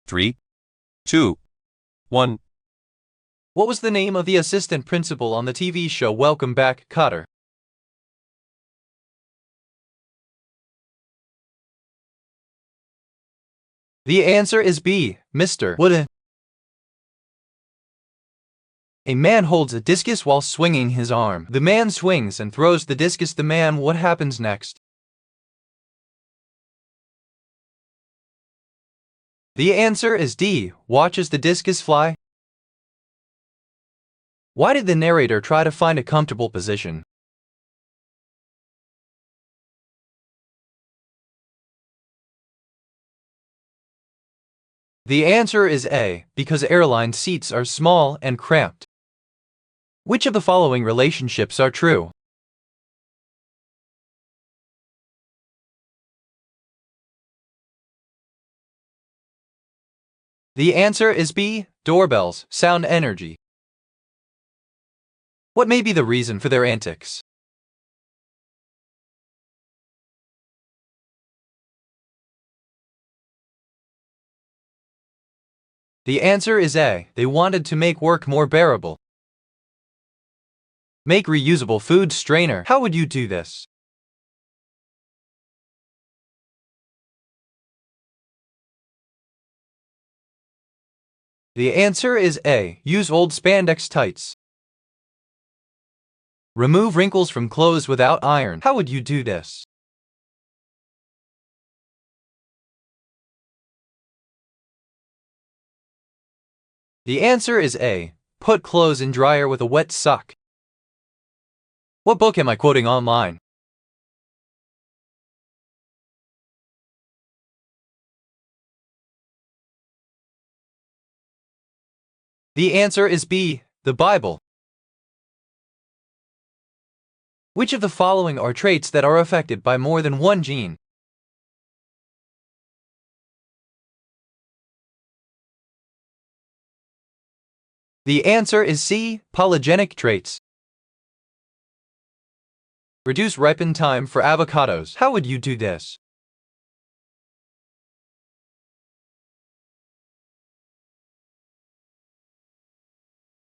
3, 2, 1. What was the name of the assistant principal on the TV show Welcome Back, Kotter? The answer is B, Mr. Wooden. A man holds a discus while swinging his arm. The man swings and throws the discus. The man, what happens next? The answer is D, watches the discus fly. Why did the narrator try to find a comfortable position? The answer is A, because airline seats are small and cramped. Which of the following relationships are true? The answer is B, doorbells, sound energy. What may be the reason for their antics? The answer is A, they wanted to make work more bearable. Make reusable food strainer. How would you do this? The answer is A, use old spandex tights. Remove wrinkles from clothes without iron. How would you do this? The answer is A, put clothes in dryer with a wet sock. What book am I quoting online? The answer is B, the Bible. Which of the following are traits that are affected by more than one gene? The answer is C, polygenic traits. Reduce ripen time for avocados. How would you do this?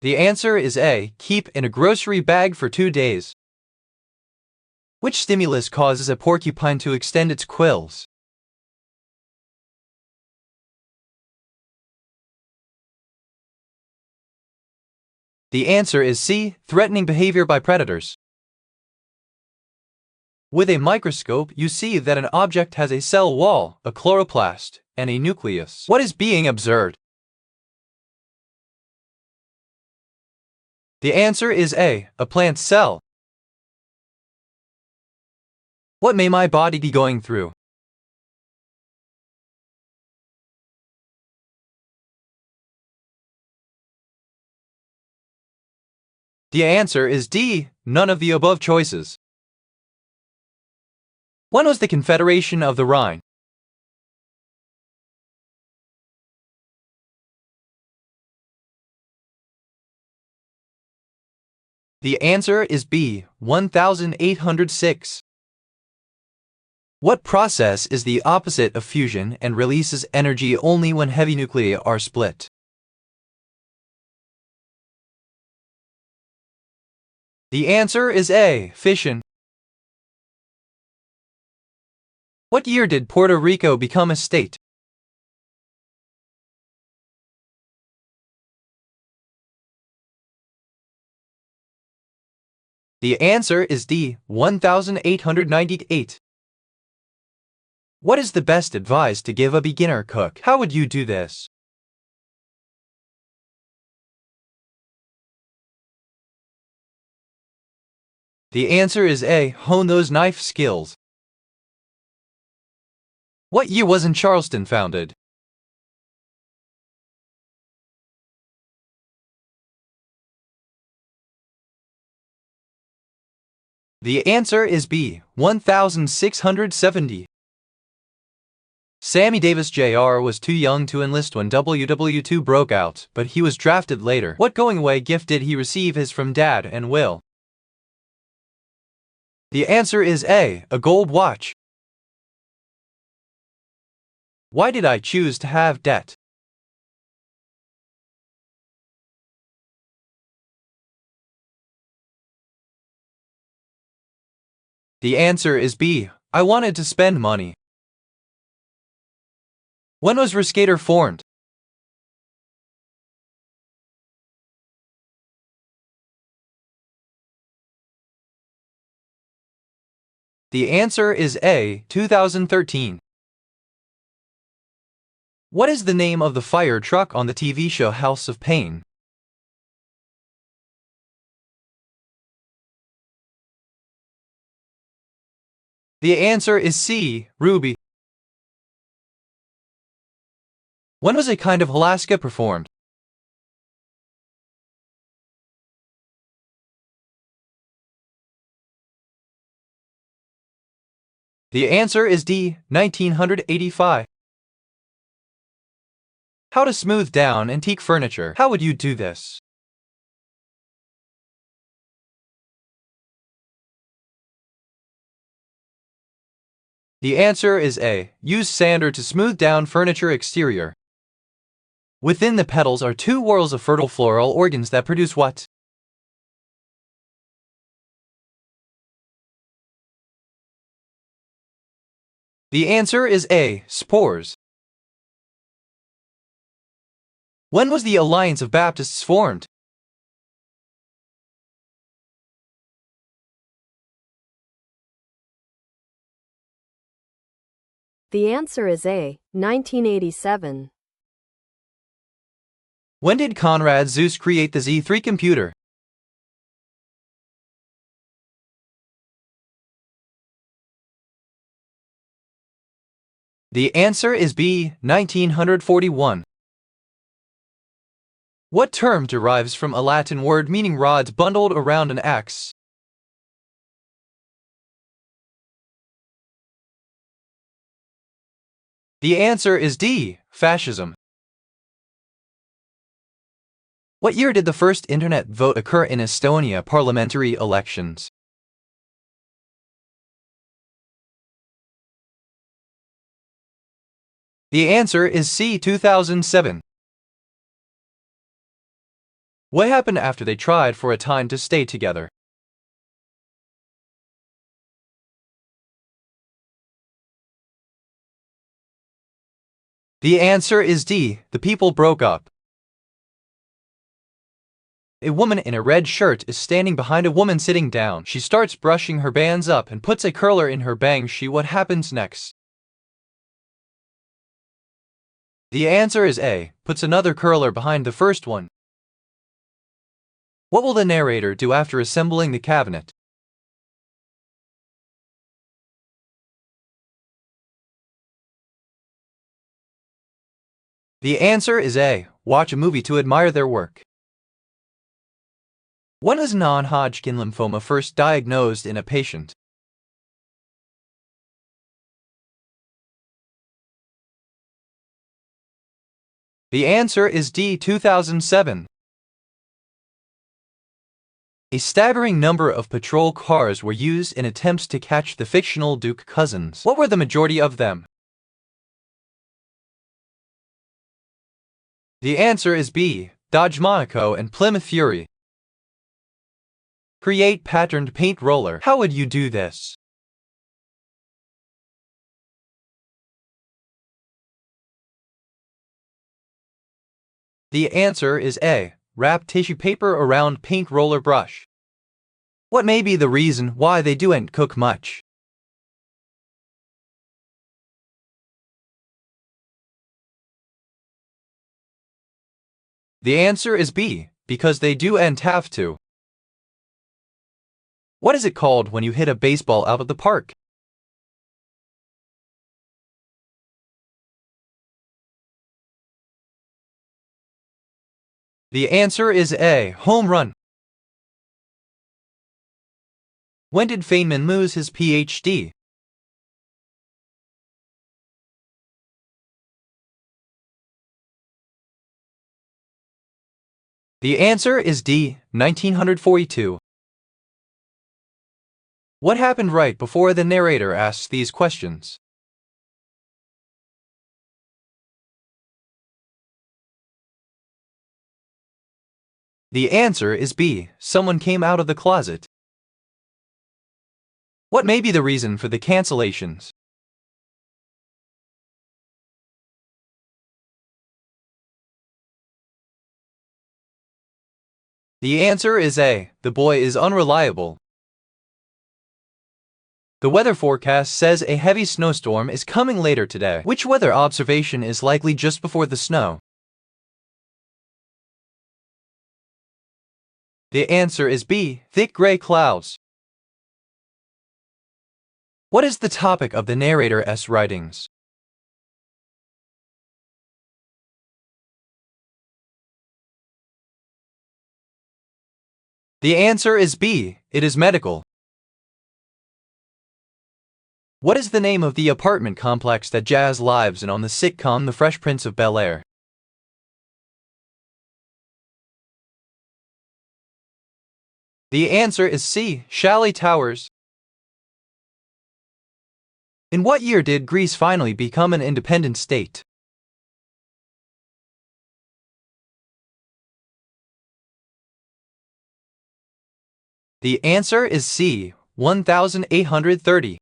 The answer is A, keep in a grocery bag for 2 days. Which stimulus causes a porcupine to extend its quills? The answer is C, threatening behavior by predators. With a microscope, you see that an object has a cell wall, a chloroplast, and a nucleus. What is being observed? The answer is A, a plant cell. What may my body be going through? The answer is D, none of the above choices. When was the Confederation of the Rhine? The answer is B, 1806. What process is the opposite of fusion and releases energy only when heavy nuclei are split? The answer is A, fission. What year did Puerto Rico become a state? The answer is D, 1898. What is the best advice to give a beginner cook? How would you do this? The answer is A, hone those knife skills. What year wasn't Charleston founded? The answer is B, 1670. Sammy Davis Jr. was too young to enlist when WW2 broke out, but he was drafted later. What going-away gift did he receive his from Dad and Will? The answer is A, a gold watch. Why did I choose to have debt? The answer is B. I wanted to spend money. When was Ruskater formed? The answer is A. 2013. What is the name of the fire truck on the TV show House of Pain? The answer is C. Ruby. When was A Kind of Alaska performed? The answer is D. 1985. How to smooth down antique furniture. How would you do this? The answer is A. Use sander to smooth down furniture exterior. Within the petals are two whorls of fertile floral organs that produce what? The answer is A. Spores. When was the Alliance of Baptists formed? The answer is A. 1987. When did Konrad Zuse create the Z3 computer? The answer is B. 1941. What term derives from a Latin word meaning rods bundled around an axe? The answer is D. Fascism. What year did the first internet vote occur in Estonia parliamentary elections? The answer is C. 2007. What happened after they tried for a time to stay together? The answer is D. The people broke up. A woman in a red shirt is standing behind a woman sitting down. She starts brushing her bangs up and puts a curler in her bangs. What happens next? The answer is A. Puts another curler behind the first one. What will the narrator do after assembling the cabinet? The answer is A. Watch a movie to admire their work. When was non-Hodgkin lymphoma first diagnosed in a patient? The answer is D. 2007. A staggering number of patrol cars were used in attempts to catch the fictional Duke Cousins. What were the majority of them? The answer is B. Dodge Monaco and Plymouth Fury. Create patterned paint roller. How would you do this? The answer is A. Wrap tissue paper around paint roller brush. What may be the reason why they don't cook much? The answer is B. Because they don't have to. What is it called when you hit a baseball out of the park? The answer is A. Home run. When did Feynman lose his PhD? The answer is D. 1942. What happened right before the narrator asks these questions? The answer is B. Someone came out of the closet. What may be the reason for the cancellations? The answer is A. The boy is unreliable. The weather forecast says a heavy snowstorm is coming later today. Which weather observation is likely just before the snow? The answer is B. Thick gray clouds. What is the topic of the narrator's writings? The answer is B. It is medical. What is the name of the apartment complex that Jazz lives in on the sitcom The Fresh Prince of Bel-Air? The answer is C. Chalet Towers. In what year did Greece finally become an independent state? The answer is C. 1830.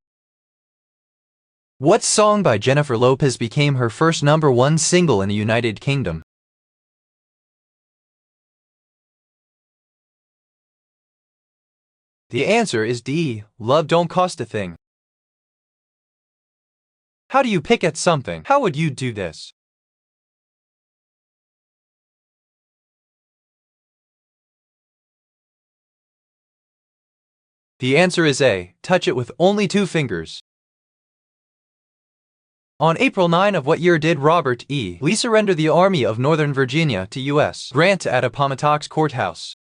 What song by Jennifer Lopez became her first #1 single in the United Kingdom? The answer is D. Love Don't Cost a Thing. How do you pick at something? How would you do this? The answer is A. Touch it with only 2 fingers. On April 9 of what year did Robert E. Lee surrender the Army of Northern Virginia to U.S. Grant at Appomattox Courthouse?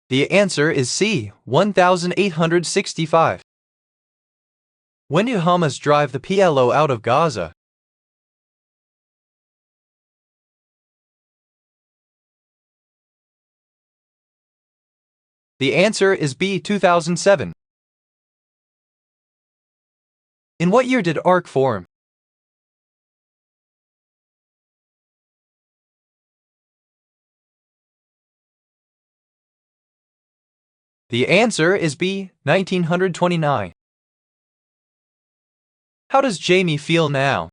The answer is C. 1865. When did Hamas drive the PLO out of Gaza? The answer is B. 2007. In what year did ARC form? The answer is B. 1929. How does Jamie feel now?